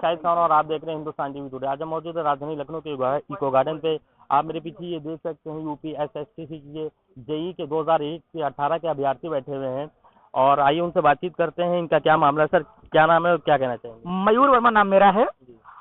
शाहिद खान और आप देख रहे हैं हिंदुस्तान टीवी टुडे। आज हम मौजूद है राजधानी लखनऊ के इको गार्डन पे। आप मेरे पीछे ये देख सकते हैं यूपी एसएससी के जेई के 2001 से 18 के अभ्यर्थी बैठे हुए हैं और आइए उनसे बातचीत करते हैं। इनका क्या मामला है? सर क्या नाम है और क्या कहना चाहेंगे? मयूर वर्मा नाम मेरा है।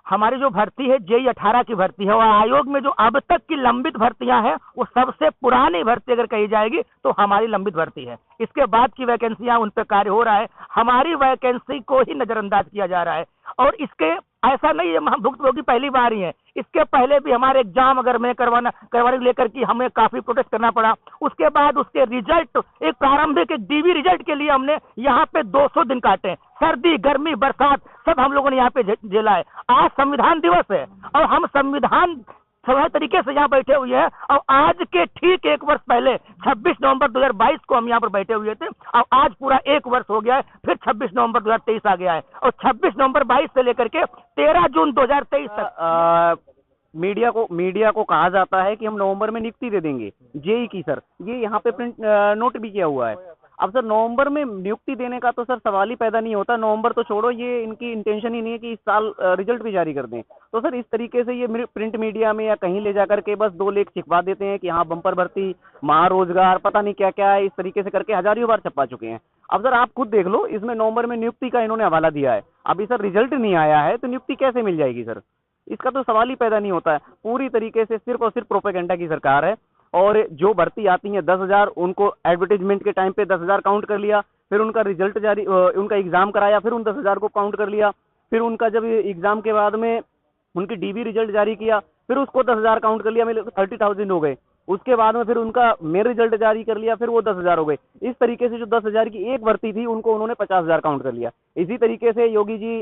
हमारी जो भर्ती है जेई 18 की भर्ती है और आयोग में जो अब तक की लंबित भर्तियां हैं वो सबसे पुरानी भर्ती अगर कही जाएगी तो हमारी लंबित भर्ती है। इसके बाद की वैकेंसियां उन पर कार्य हो रहा है, हमारी वैकेंसी को ही नजरअंदाज किया जा रहा है। और इसके ऐसा नहीं है हम भुक्तभोगी पहली बार ही है, इसके पहले भी हमारे एग्जाम अगर मैं करवाने लेकर के हमें काफी प्रोटेस्ट करना पड़ा। उसके बाद उसके रिजल्ट एक प्रारंभिक एक डीवी रिजल्ट के लिए हमने यहाँ पे 200 दिन काटे, सर्दी गर्मी बरसात सब हम लोगों ने यहाँ पे झेला है। आज संविधान दिवस है और हम संविधान सही तरीके से यहाँ बैठे हुए हैं और आज के ठीक एक वर्ष पहले 26 नवंबर 2022 को हम यहाँ पर बैठे हुए थे और आज पूरा एक वर्ष हो गया है, फिर 26 नवंबर 2023 आ गया है और 26 नवंबर 22 से लेकर के 13 जून 2023 तक मीडिया को कहा जाता है कि हम नवंबर में नियुक्ति दे देंगे जेई की। सर ये यहाँ पे प्रिंट नोट भी किया हुआ है। अब सर नवंबर में नियुक्ति देने का तो सर सवाल ही पैदा नहीं होता। नवंबर तो छोड़ो, ये इनकी इंटेंशन ही नहीं है कि इस साल रिजल्ट भी जारी कर दें। तो सर इस तरीके से ये प्रिंट मीडिया में या कहीं ले जाकर के बस 2 लेख छिपवा देते हैं कि हाँ बम्पर भर्ती महारोजगार पता नहीं क्या क्या है, इस तरीके से करके हजारों बार छपा चुके हैं। अब सर आप खुद देख लो, इसमें नवंबर में नियुक्ति का इन्होंने हवाला दिया है। अभी सर रिजल्ट नहीं आया है तो नियुक्ति कैसे मिल जाएगी सर? इसका तो सवाल ही पैदा नहीं होता है। पूरी तरीके से सिर्फ और सिर्फ प्रोपेगेंडा की सरकार है। और जो भर्ती आती है 10,000 उनको एडवर्टाइजमेंट के टाइम पे 10,000 काउंट कर लिया, फिर उनका रिजल्ट जारी उनका एग्जाम कराया, फिर उन 10,000 को काउंट कर लिया, फिर उनका जब एग्जाम के बाद में उनकी डीबी रिजल्ट जारी किया फिर उसको 10,000 काउंट कर लिया, मेरे 30,000 हो गए। उसके बाद में फिर उनका मेन रिजल्ट जारी कर लिया, फिर वो 10,000 हो गए। इस तरीके से जो 10,000 की एक भर्ती थी उनको उन्होंने 50,000 काउंट कर लिया। इसी तरीके से योगी जी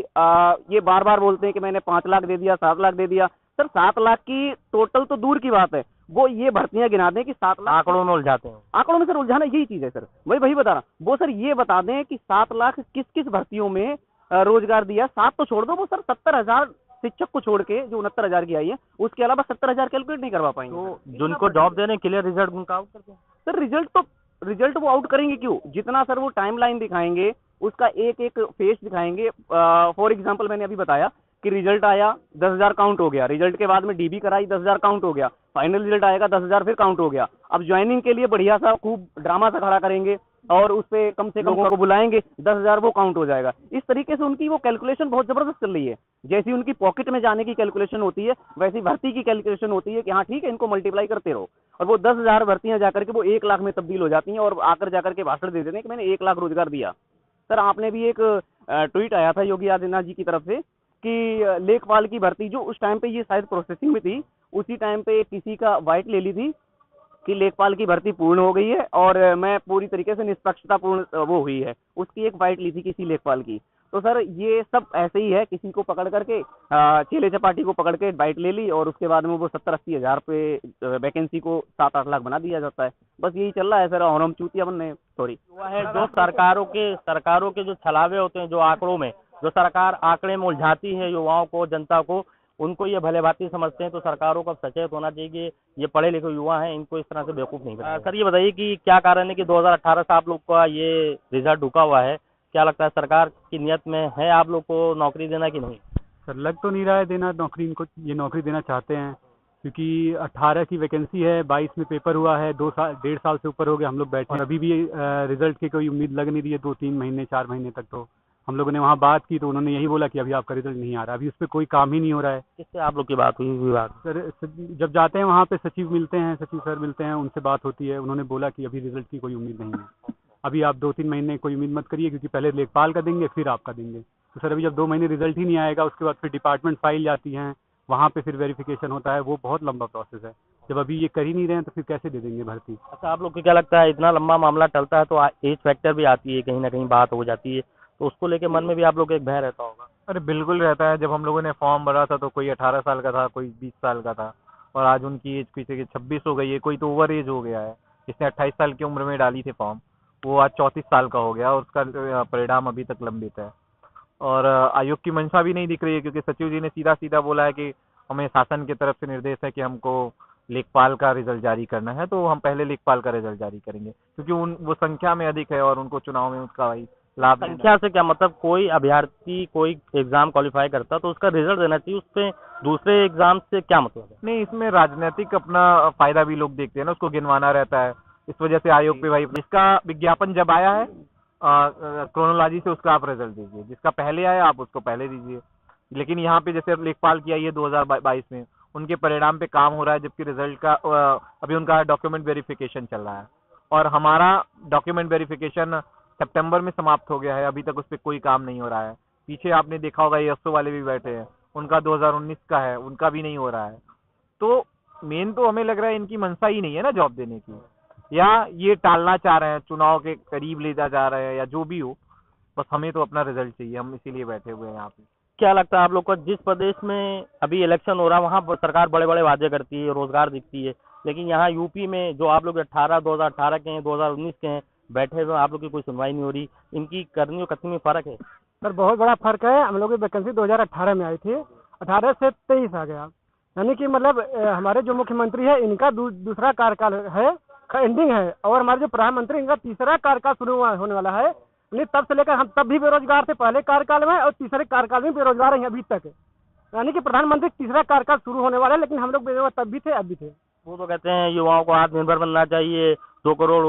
ये बार बार बोलते हैं कि मैंने 5 लाख दे दिया 7 लाख दे दिया। सर 7 लाख की टोटल तो दूर की बात है, वो ये भर्तियां गिना दें कि 7 लाख आंकड़ों में उलझाते हैं। आंकड़ों में सर उलझाना यही चीज है सर, वही बता रहा वो सर ये बता दें कि 7 लाख किस किस भर्तियों में रोजगार दिया। 7 तो छोड़ दो, वो सर 70,000 शिक्षक को छोड़ के जो 69,000 की आई है उसके अलावा 70,000 कैलकुलेट नहीं करवा पाएंगे। तो जिनको जॉब दे रहे हैं क्लियर रिजल्ट उनका आउट करते हैं सर। रिजल्ट वो आउट करेंगे क्यों? जितना सर वो टाइमलाइन दिखाएंगे उसका एक एक फेस दिखाएंगे। फॉर एग्जांपल मैंने अभी बताया कि रिजल्ट आया 10,000 काउंट हो गया, रिजल्ट के बाद में डीबी कराई 10,000 काउंट हो गया, फाइनल रिजल्ट आएगा 10,000 फिर काउंट हो गया। अब ज्वाइनिंग के लिए बढ़िया सा खूब ड्रामा सा खड़ा करेंगे और उस पे कम से कम लोगों को बुलाएंगे, 10,000 वो काउंट हो जाएगा। इस तरीके से उनकी वो कैलकुलेशन बहुत जबरदस्त चल रही है। जैसी उनकी पॉकेट में जाने की कैलकुलेशन होती है वैसी भर्ती की कैलकुलेशन होती है कि हाँ ठीक है इनको मल्टीप्लाई करते रहो, और वो 10,000 भर्तियां जाकर के वो 1 लाख में तब्दील हो जाती हैं और आकर जाकर के भाषण दे देते हैं कि मैंने 1 लाख रोजगार दिया। सर आपने भी एक ट्वीट आया था योगी आदित्यनाथ जी की तरफ से कि लेखपाल की भर्ती जो उस टाइम पे ये शायद प्रोसेसिंग में थी, उसी टाइम पे किसी का वाइट ले ली थी कि लेखपाल की भर्ती पूर्ण हो गई है और मैं पूरी तरीके से निष्पक्षता पूर्ण वो हुई है, उसकी एक वाइट ली थी किसी लेखपाल की। तो सर ये सब ऐसे ही है, किसी को पकड़ करके चेले चपाटी को पकड़ के बाइट ले ली और उसके बाद में वो 70-80 हज़ार पे वैकेंसी को 7-8 लाख बना दिया जाता है। बस यही चल रहा है सर, और हम चूतिया बनने सॉरी हुआ है। जो सरकारों के जो छलावे होते हैं जो आंकड़ों में, जो सरकार आंकड़े में उलझाती है युवाओं को जनता को, उनको ये भले भांति समझते हैं। तो सरकारों को सचेत होना चाहिए कि ये पढ़े लिखे युवा हैं, इनको इस तरह से बेवकूफ़ नहीं करना। सर ये बताइए कि क्या कारण है कि 2018 से आप लोग का ये रिजल्ट रुका हुआ है? क्या लगता है सरकार की नियत में है आप लोग को नौकरी देना कि नहीं? सर लग तो नहीं रहा है देना नौकरी, इनको ये नौकरी देना चाहते हैं क्योंकि 18 की वैकेंसी है, 22 में पेपर हुआ है, 1.5 साल से ऊपर हो गया हम लोग बैठे और अभी भी रिजल्ट की कोई उम्मीद लग नहीं रही है 2-3 महीने 4 महीने तक। तो हम लोगों ने वहाँ बात की तो उन्होंने यही बोला कि अभी आपका रिजल्ट नहीं आ रहा, अभी उस पर कोई काम ही नहीं हो रहा है। किससे आप लोग की बात हुई विभाग? सर जब जाते हैं वहाँ पे सचिव मिलते हैं, सचिव सर मिलते हैं, उनसे बात होती है, उन्होंने बोला कि अभी रिजल्ट की कोई उम्मीद नहीं है, अभी आप 2-3 महीने कोई उम्मीद मत करिए क्योंकि पहले लेखपाल का देंगे फिर आपका देंगे। तो सर अभी जब 2 महीने रिजल्ट ही नहीं आएगा उसके बाद फिर डिपार्टमेंट फाइल जाती हैं, वहाँ पे फिर वेरिफिकेशन होता है, वो बहुत लंबा प्रोसेस है। जब अभी ये कर ही नहीं रहे हैं तो फिर कैसे दे देंगे भर्ती? अच्छा आप लोग को क्या लगता है इतना लंबा मामला टलता है तो एज फैक्टर भी आती है, कहीं ना कहीं बात हो जाती है, तो उसको लेके मन में भी आप लोग एक भय रहता होगा? अरे बिल्कुल रहता है। जब हम लोगों ने फॉर्म भरा था तो कोई 18 साल का था, कोई 20 साल का था, और आज उनकी एज किसी की 26 हो गई है, कोई तो ओवर एज हो गया है। जिसने 28 साल की उम्र में डाली थी फॉर्म वो आज 34 साल का हो गया और उसका परिणाम अभी तक लंबित है। और आयोग की मंशा भी नहीं दिख रही है क्योंकि सचिव जी ने सीधा सीधा बोला है कि हमें शासन की तरफ से निर्देश है कि हमको लेखपाल का रिजल्ट जारी करना है, तो हम पहले लेखपाल का रिजल्ट जारी करेंगे क्योंकि वो संख्या में अधिक है और उनको चुनाव में उसका लाभ लेना। संख्या से क्या मतलब, कोई अभ्यर्थी कोई एग्जाम क्वालिफाई करता तो उसका रिजल्ट देना चाहिए, उससे दूसरे एग्जाम से क्या मतलब है? नहीं, इसमें राजनीतिक अपना फायदा भी लोग देखते हैं ना, उसको गिनवाना रहता है। इस वजह से आयोग पे भाई जिसका विज्ञापन जब आया है क्रोनोलॉजी से उसका आप रिजल्ट दीजिए, जिसका पहले आया आप उसको पहले दीजिए। लेकिन यहाँ पे जैसे लेखपाल की आई है 2022 में, उनके परिणाम पे काम हो रहा है, जबकि रिजल्ट का अभी उनका डॉक्यूमेंट वेरिफिकेशन चल रहा है और हमारा डॉक्यूमेंट वेरिफिकेशन सितंबर में समाप्त हो गया है, अभी तक उस पर कोई काम नहीं हो रहा है। पीछे आपने देखा होगा एएसओ वाले भी बैठे हैं, उनका 2019 का है, उनका भी नहीं हो रहा है। तो मेन तो हमें लग रहा है इनकी मंशा ही नहीं है ना जॉब देने की, या ये टालना चाह रहे हैं, चुनाव के करीब ले जा रहे हैं, या जो भी हो, बस हमें तो अपना रिजल्ट चाहिए, हम इसीलिए बैठे हुए हैं यहाँ पे। क्या लगता है आप लोग को, जिस प्रदेश में अभी इलेक्शन हो रहा है वहाँ पर सरकार बड़े बड़े वादे करती है, रोजगार दिखती है, लेकिन यहाँ यूपी में जो आप लोग 2018 के हैं, 2019 के हैं, बैठे हुए आप लोग की कोई सुनवाई नहीं हो रही, इनकी करनी और कथनी में फर्क है? सर बहुत बड़ा फर्क है। हम लोग की वैकेंसी 2018 में आई थी, 18 से 23 आ गया, यानी कि मतलब हमारे जो मुख्यमंत्री है इनका दूसरा कार्यकाल है, एंडिंग है, और हमारे जो प्रधानमंत्री इनका तीसरा कार्यकाल शुरू होने वाला है। यानी तब से लेकर हम तब भी बेरोजगार थे पहले कार्यकाल में, और तीसरे कार्यकाल में बेरोजगार हैं अभी तक। यानी कि प्रधानमंत्री तीसरा कार्यकाल शुरू होने वाला है, लेकिन हम लोग बेरोजगार तब भी थे अब भी थे। वो तो कहते हैं युवाओं को आत्मनिर्भर बनना चाहिए, 2 करोड़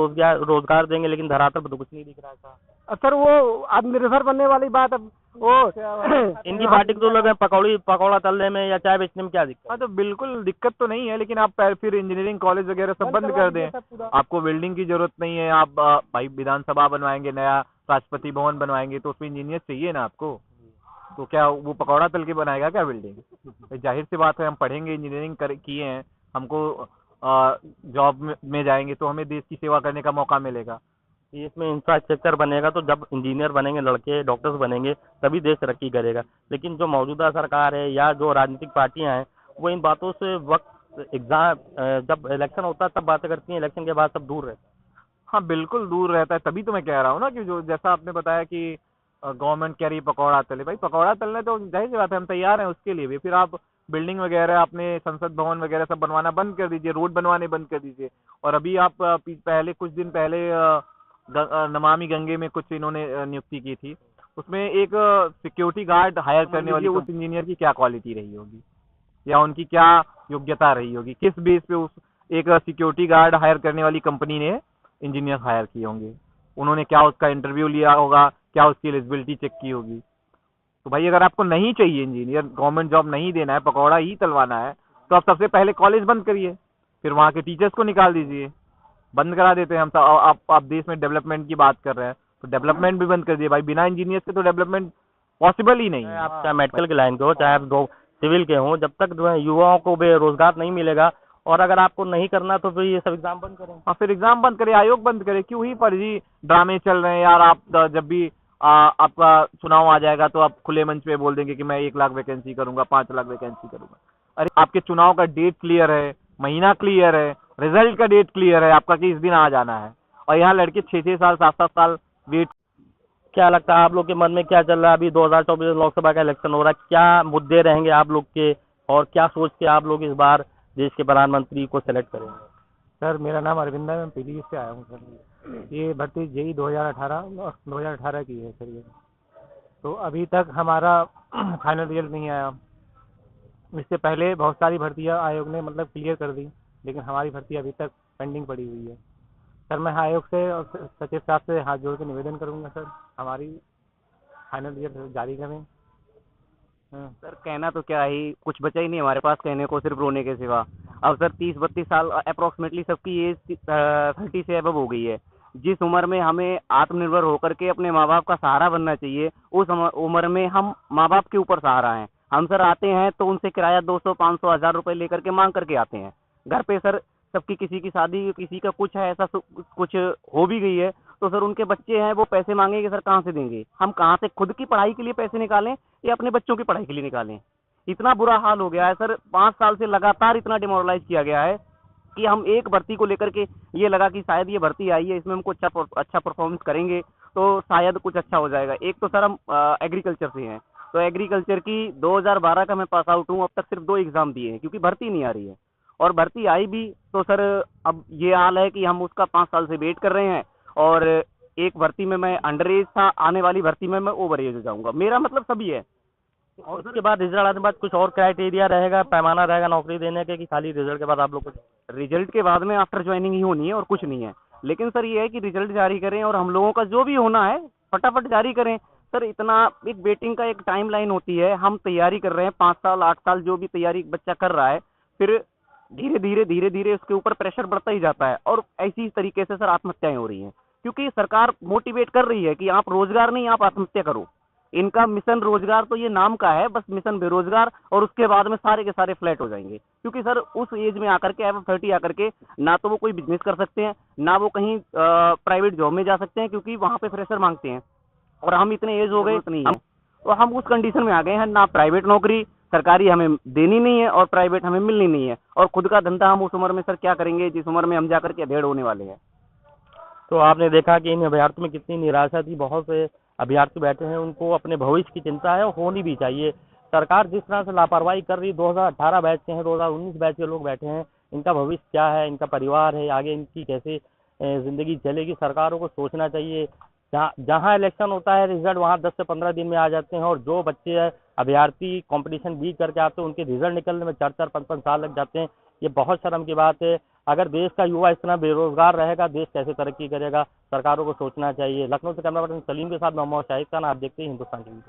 रोजगार देंगे, लेकिन धरातल पर तो कुछ नहीं दिख रहा था। सर वो आत्मनिर्भर बनने वाली बात, अब वो इनकी पार्टी के तो लोग हैं पकौड़ा तलने में या चाय बेचने में, क्या दिक्कत? हाँ, तो बिल्कुल दिक्कत तो नहीं है, लेकिन आप फिर इंजीनियरिंग कॉलेज वगैरह सब बंद कर दें। आपको बिल्डिंग की जरूरत नहीं है, आप भाई विधानसभा बनवाएंगे, नया राष्ट्रपति भवन बनवाएंगे, तो उसमें इंजीनियर चाहिए ना आपको। तो क्या वो पकौड़ा तल के बनाएगा क्या बिल्डिंग? जाहिर सी बात है, हम पढ़ेंगे, इंजीनियरिंग किए हैं, हमको जॉब में जाएंगे तो हमें देश की सेवा करने का मौका मिलेगा। इसमें इंफ्रास्ट्रक्चर बनेगा तो जब इंजीनियर बनेंगे लड़के, डॉक्टर्स बनेंगे, तभी देश तरक्की करेगा। लेकिन जो मौजूदा सरकार है या जो राजनीतिक पार्टियां हैं, वो इन बातों से वक्त एग्जाम जब इलेक्शन होता है तब बातें करती हैं, इलेक्शन के बाद सब दूर रहते हैं। हाँ, बिल्कुल दूर रहता है, तभी तो मैं कह रहा हूँ ना कि जो जैसा आपने बताया कि गवर्नमेंट कह रही है पकौड़ा तले, भाई पकौड़ा तलने तो जाहिर सी बात है, हम तैयार हैं उसके लिए भी। फिर आप बिल्डिंग वगैरह अपने संसद भवन वगैरह सब बनवाना बंद कर दीजिए, रोड बनवाने बंद कर दीजिए। और अभी आप पहले कुछ दिन पहले नमामि गंगे में कुछ इन्होंने नियुक्ति की थी, उसमें एक सिक्योरिटी गार्ड हायर करने वाली उस इंजीनियर की क्या क्वालिटी रही होगी, या उनकी क्या योग्यता रही होगी, किस बेस पे उस एक सिक्योरिटी गार्ड हायर करने वाली कंपनी ने इंजीनियर हायर किए होंगे, उन्होंने क्या उसका इंटरव्यू लिया होगा, क्या उसकी एलिजिबिलिटी चेक की होगी। तो भाई अगर आपको नहीं चाहिए इंजीनियर, गवर्नमेंट जॉब नहीं देना है, पकौड़ा ही तलवाना है, तो आप सबसे पहले कॉलेज बंद करिए, फिर वहाँ के टीचर्स को निकाल दीजिए, बंद करा देते हैं हम। आप देश में डेवलपमेंट की बात कर रहे हैं तो डेवलपमेंट भी बंद कर दिए भाई, बिना इंजीनियर्स के तो डेवलपमेंट पॉसिबल ही नहीं है। आप चाहे मेडिकल के लाइन के हो, चाहे आप सिविल के हों, जब तक जो है युवाओं को बेरोजगार नहीं मिलेगा, और अगर आपको नहीं करना तो फिर ये सब एग्जाम बंद करें। हाँ, फिर एग्जाम बंद करे, आयोग बंद करे, क्यों ही फर्जी ड्रामे चल रहे हैं यार। आप जब भी आपका चुनाव आ जाएगा तो आप खुले मंच पे बोल देंगे कि मैं 1 लाख वैकेंसी करूंगा, 5 लाख वैकेंसी करूंगा। अरे आपके चुनाव का डेट क्लियर है, महीना क्लियर है, रिजल्ट का डेट क्लियर है आपका कि इस दिन आ जाना है, और यहाँ लड़के 6-6 साल 7-7 साल वेट। क्या लगता है आप लोग के मन में क्या चल रहा है? अभी 2024 लोकसभा का इलेक्शन हो रहा है, क्या मुद्दे रहेंगे आप लोग के, और क्या सोच के आप लोग इस बार देश के प्रधानमंत्री को सेलेक्ट करेंगे? सर मेरा नाम अरविंद है, मैं पीलीभीत से आया हूँ सर। ये भर्ती जेई 2018 की है सर ये। तो अभी तक हमारा फाइनल रिजल्ट नहीं आया। इससे पहले बहुत सारी भर्तियां आयोग ने मतलब क्लियर कर दी, लेकिन हमारी भर्ती अभी तक पेंडिंग पड़ी हुई है। सर मैं आयोग से और सचिव साहब से हाथ जोड़ के निवेदन करूंगा सर, हमारी फाइनल रिजल्ट जारी करें। सर कहना तो क्या ही, कुछ बचा ही नहीं हमारे पास कहने को, सिर्फ रोने के सिवा। अब सर 30-32 साल अप्रोक्सीमेटली सबकी एज 30 से अबव हो गई है। जिस उम्र में हमें आत्मनिर्भर होकर के अपने माँ बाप का सहारा बनना चाहिए, उस उम्र में हम माँ बाप के ऊपर सहारा हैं। हम सर आते हैं तो उनसे किराया 200, 500, 1000 रुपए लेकर के मांग करके आते हैं। घर पे सर सबकी, किसी की शादी, किसी का कुछ है, ऐसा कुछ हो भी गई है तो सर उनके बच्चे हैं, वो पैसे मांगेंगे, सर कहाँ से देंगे? हम कहाँ से खुद की पढ़ाई के लिए पैसे निकालें या अपने बच्चों की पढ़ाई के लिए निकालें? इतना बुरा हाल हो गया है सर, 5 साल से लगातार इतना डिमोरलाइज किया गया है कि हम एक भर्ती को लेकर के ये लगा कि शायद ये भर्ती आई है, इसमें हमको अच्छा परफॉर्मेंस करेंगे तो शायद कुछ अच्छा हो जाएगा। एक तो सर हम एग्रीकल्चर से हैं, तो एग्रीकल्चर की 2012 का मैं पास आउट हूँ, अब तक सिर्फ 2 एग्जाम दिए हैं क्योंकि भर्ती नहीं आ रही है। और भर्ती आई भी तो सर अब ये हाल है कि हम उसका 5 साल से वेट कर रहे हैं, और एक भर्ती में मैं अंडर एज था, आने वाली भर्ती में मैं ओवर एज हो जाऊंगा। मेरा मतलब सभी है। और उसके बाद रिजल्ट आने के बाद कुछ और क्राइटेरिया रहेगा, पैमाना रहेगा नौकरी देने के, कि खाली रिजल्ट के बाद आप लोग कुछ? रिजल्ट के बाद में आफ्टर ज्वाइनिंग ही होनी है और कुछ नहीं है। लेकिन सर ये है कि रिजल्ट जारी करें और हम लोगों का जो भी होना है फटाफट जारी करें। सर इतना एक वेटिंग का एक टाइम लाइन होती है, हम तैयारी कर रहे हैं 5 साल 8 साल जो भी तैयारी बच्चा कर रहा है, फिर धीरे धीरे उसके ऊपर प्रेशर बढ़ता ही जाता है और ऐसी तरीके से सर आत्महत्याएं हो रही हैं, क्योंकि सरकार मोटिवेट कर रही है कि आप रोजगार नहीं, आप आत्महत्या करो। इनका मिशन रोजगार तो ये नाम का है, बस मिशन बेरोजगार, और उसके बाद में सारे के सारे फ्लैट हो जाएंगे। क्योंकि सर उस एज में आकर के एवं 30 आकर के ना तो वो कोई बिजनेस कर सकते हैं, ना वो कहीं प्राइवेट जॉब में जा सकते हैं, क्योंकि वहां पे फ्रेशर मांगते हैं और हम इतने एज हो गए इतनी है, तो हम उस कंडीशन में आ गए हैं, ना प्राइवेट नौकरी सरकारी हमें देनी नहीं है और प्राइवेट हमें मिलनी नहीं है, और खुद का धंधा हम उस उम्र में सर क्या करेंगे जिस उम्र में हम जाकर के अधेड़ होने वाले हैं। तो आपने देखा कि इन अभ्यर्थियों में कितनी निराशा थी। बहुत से अभ्यर्थी बैठे हैं, उनको अपने भविष्य की चिंता है और होनी भी चाहिए। सरकार जिस तरह से लापरवाही कर रही, 2018 बैच के हैं, 2019 बैच के लोग बैठे हैं, इनका भविष्य क्या है, इनका परिवार है, आगे इनकी कैसे जिंदगी चलेगी, सरकारों को सोचना चाहिए। जहाँ इलेक्शन होता है रिजल्ट वहाँ 10 से 15 दिन में आ जाते हैं, और जो बच्चे अभ्यर्थी कंपटीशन बीट करके आते हैं उनके रिजल्ट निकलने में 4-4, 5-5 साल लग जाते हैं। ये बहुत शर्म की बात है। अगर देश का युवा इस तरह बेरोजगार रहेगा, देश कैसे तरक्की करेगा, सरकारों को सोचना चाहिए। लखनऊ से कैमरा पर्सन सलीम के साथ मोहम्मद शाहिद खान, आप देखते हैं हिंदुस्तान टीवी।